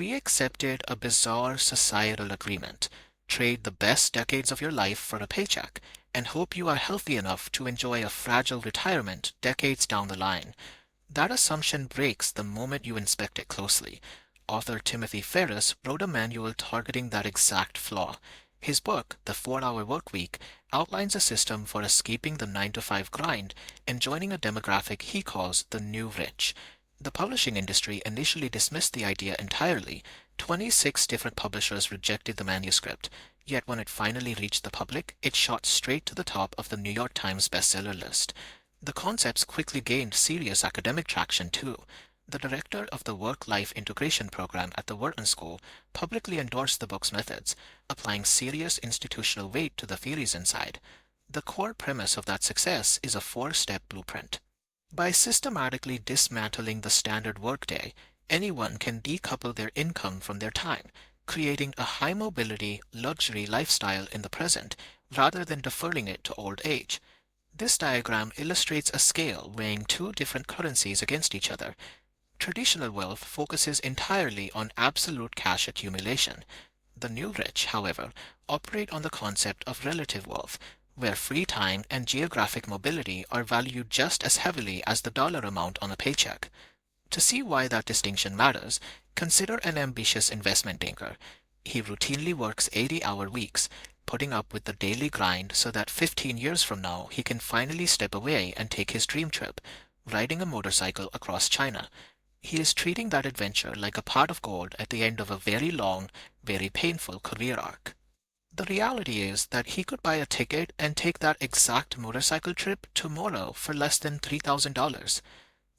We accepted a bizarre societal agreement: trade the best decades of your life for a paycheck, and hope you are healthy enough to enjoy a fragile retirement decades down the line. That assumption breaks the moment you inspect it closely. Author Timothy Ferriss wrote a manual targeting that exact flaw. His book, The 4-Hour Workweek, outlines a system for escaping the 9 to 5 grind and joining a demographic he calls the new rich. The publishing industry initially dismissed the idea entirely. 26 different publishers rejected the manuscript, yet when it finally reached the public, it shot straight to the top of the New York Times bestseller list. The concepts quickly gained serious academic traction too. The director of the Work-Life Integration program at the Wharton School publicly endorsed the book's methods, applying serious institutional weight to the theories inside. The core premise of that success is a 4-step blueprint. By systematically dismantling the standard workday, anyone can decouple their income from their time, creating a high-mobility, luxury lifestyle in the present rather than deferring it to old age. This diagram illustrates a scale weighing two different currencies against each other. Traditional wealth focuses entirely on absolute cash accumulation. The new rich, however, operate on the concept of relative wealth, where free time and geographic mobility are valued just as heavily as the dollar amount on a paycheck. To see why that distinction matters, consider an ambitious investment banker. He routinely works 80-hour weeks, putting up with the daily grind so that 15 years from now he can finally step away and take his dream trip, riding a motorcycle across China. He is treating that adventure like a pot of gold at the end of a very long, very painful career arc. The reality is that he could buy a ticket and take that exact motorcycle trip tomorrow for less than $3,000.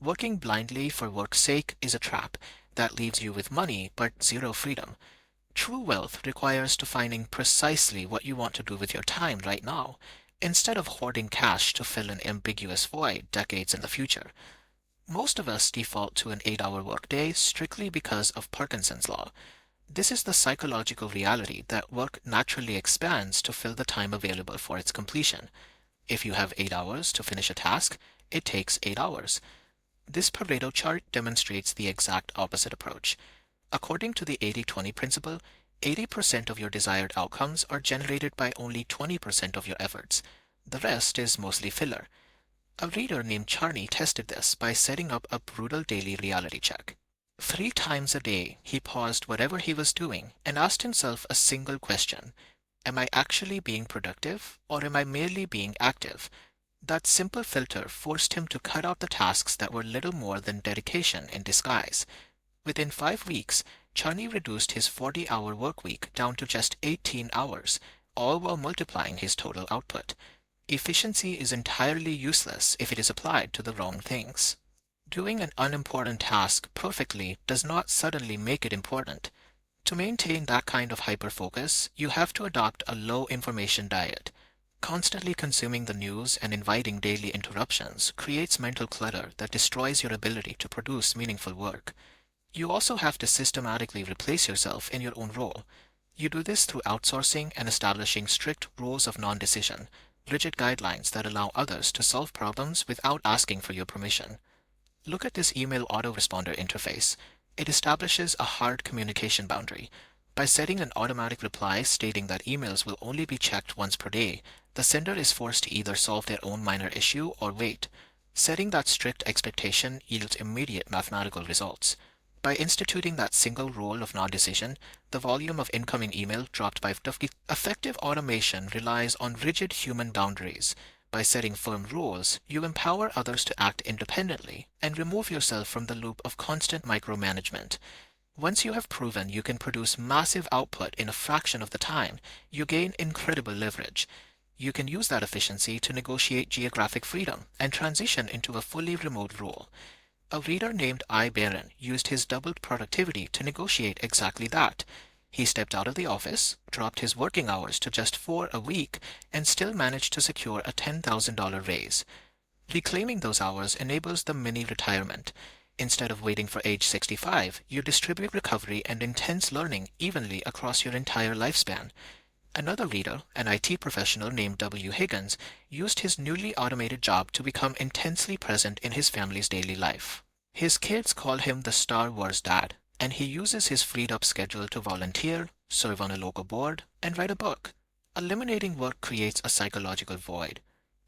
Working blindly for work's sake is a trap that leaves you with money but zero freedom. True wealth requires defining precisely what you want to do with your time right now, instead of hoarding cash to fill an ambiguous void decades in the future. Most of us default to an 8-hour workday strictly because of Parkinson's law. This is the psychological reality that work naturally expands to fill the time available for its completion. If you have 8 hours to finish a task, it takes 8 hours. This Pareto chart demonstrates the exact opposite approach. According to the 80-20 principle, 80% of your desired outcomes are generated by only 20% of your efforts. The rest is mostly filler. A reader named Charney tested this by setting up a brutal daily reality check. 3 times a day, he paused whatever he was doing and asked himself a single question: am I actually being productive, or am I merely being active? That simple filter forced him to cut out the tasks that were little more than dedication in disguise. Within 5 weeks, Charney reduced his 40-hour workweek down to just 18 hours, all while multiplying his total output. Efficiency is entirely useless if it is applied to the wrong things. Doing an unimportant task perfectly does not suddenly make it important. To maintain that kind of hyperfocus, you have to adopt a low-information diet. Constantly consuming the news and inviting daily interruptions creates mental clutter that destroys your ability to produce meaningful work. You also have to systematically replace yourself in your own role. You do this through outsourcing and establishing strict rules of non-decision, rigid guidelines that allow others to solve problems without asking for your permission. Look at this email autoresponder interface. It establishes a hard communication boundary. By setting an automatic reply stating that emails will only be checked once per day, the sender is forced to either solve their own minor issue or wait. Setting that strict expectation yields immediate mathematical results. By instituting that single rule of non-decision, the volume of incoming email dropped by 50%. Effective automation relies on rigid human boundaries. By setting firm rules, you empower others to act independently and remove yourself from the loop of constant micromanagement. Once you have proven you can produce massive output in a fraction of the time, you gain incredible leverage. You can use that efficiency to negotiate geographic freedom and transition into a fully remote role. A reader named I. Barron used his doubled productivity to negotiate exactly that. He stepped out of the office, dropped his working hours to just 4 a week, and still managed to secure a $10,000 raise. Reclaiming those hours enables the mini retirement. Instead of waiting for age 65, you distribute recovery and intense learning evenly across your entire lifespan. Another reader, an IT professional named W. Higgins, used his newly automated job to become intensely present in his family's daily life. His kids call him the Star Wars dad, and he uses his freed-up schedule to volunteer, serve on a local board, and write a book. Eliminating work creates a psychological void.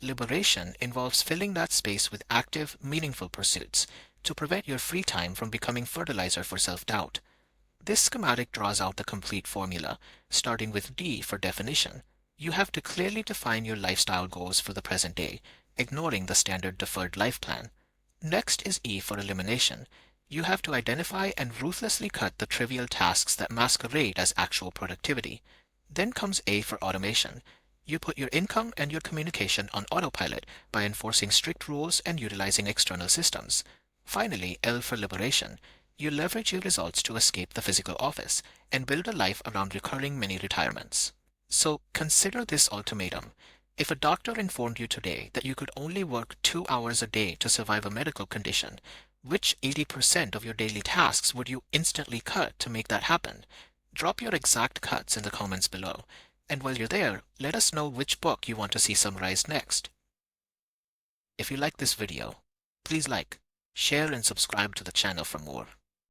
Liberation involves filling that space with active, meaningful pursuits to prevent your free time from becoming fertilizer for self-doubt. This schematic draws out the complete formula, starting with D for definition. You have to clearly define your lifestyle goals for the present day, ignoring the standard deferred life plan. Next is E for elimination. You have to identify and ruthlessly cut the trivial tasks that masquerade as actual productivity. Then comes A for automation. You put your income and your communication on autopilot by enforcing strict rules and utilizing external systems. Finally, L for liberation. You leverage your results to escape the physical office and build a life around recurring mini retirements. So consider this ultimatum. If a doctor informed you today that you could only work 2 hours a day to survive a medical condition, which 80% of your daily tasks would you instantly cut to make that happen? Drop your exact cuts in the comments below. And while you're there, let us know which book you want to see summarized next. If you like this video, please like, share, and subscribe to the channel for more.